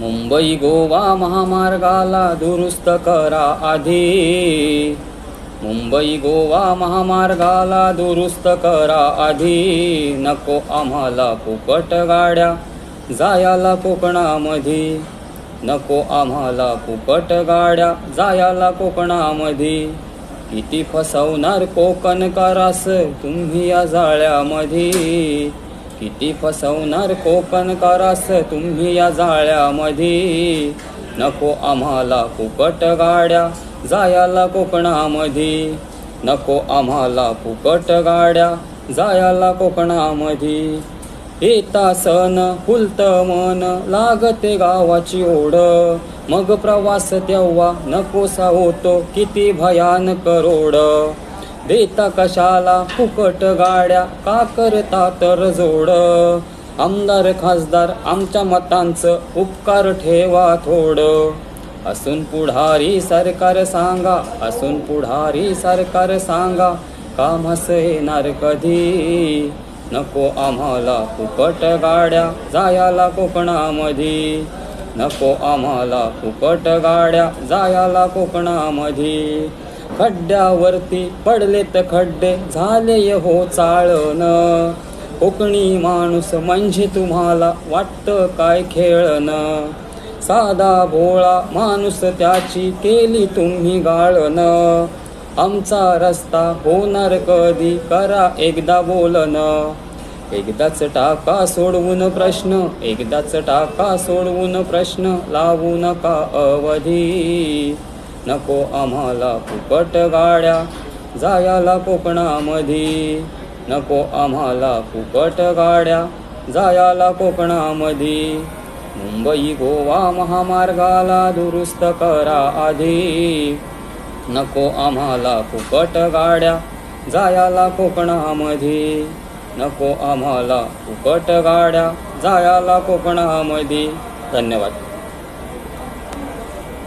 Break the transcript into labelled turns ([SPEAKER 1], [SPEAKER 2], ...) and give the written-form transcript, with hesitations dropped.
[SPEAKER 1] मुंबई गोवा महामार्गाला दुरुस्त करा आधी. मुंबई गोवा महामार्गाला दुरुस्त करा आधी. नको आम्हाला फुकट गाड्या जायाला कोकणामध्ये. नको आम्हाला फुकट गाड्या जायाला कोकणामध्ये. किती फसवणार कोकणकारास तुम्ही या जाळ्यामध्ये. किती फसवणार कोकणकारास तुम्ही या जाळ्यामध्ये. नको आम्हाला फुकट गाड्या जायाला कोकणामध्ये. नको आम्हाला फुकट गाड्या जायाला कोकणामध्ये. येता सण फुलत मन लागते गावाची ओढ. मग प्रवास तेव्हा नकोसा होतो किती भयानक रोड. देता कशाला फुकट गाड्या का करता तर जोड. आमदार खासदार आमच्या मतांचं उपकार ठेवा थोडं. असून पुढारी सरकार सांगा, असून पुढारी सरकार सांगा, कामास येणार कधी. नको आम्हाला फुकट गाड्या जायाला कोकणामध्ये. नको आम्हाला फुकट गाड्या जायाला कोकणामध्ये. खड्ड्यावरती पडलेत खड्डे झाले हो चाळण. कोकणी माणूस म्हणजे तुम्हाला वाटतं काय खेळणं. साधा भोळा माणूस त्याची केली तुम्ही गाळण. आमचा रस्ता होणार कधी करा एकदा बोलणं. एकदाच टाका सोडवून प्रश्न, एकदाच टाका सोडवून प्रश्न, लावू नका अवधी. नको आम्हाला फुकट गाड्या जायाला कोकणामध्ये. नको आम्हाला फुकट गाड्या जायाला कोकणामध्ये. मुंबई गोवा महामार्गाला दुरुस्त करा आधी. नको आम्हाला फुकट गाड्या जायाला कोकणामध्ये. नको आम्हाला फुकट गाड्या जायाला कोकणामध्ये. धन्यवाद.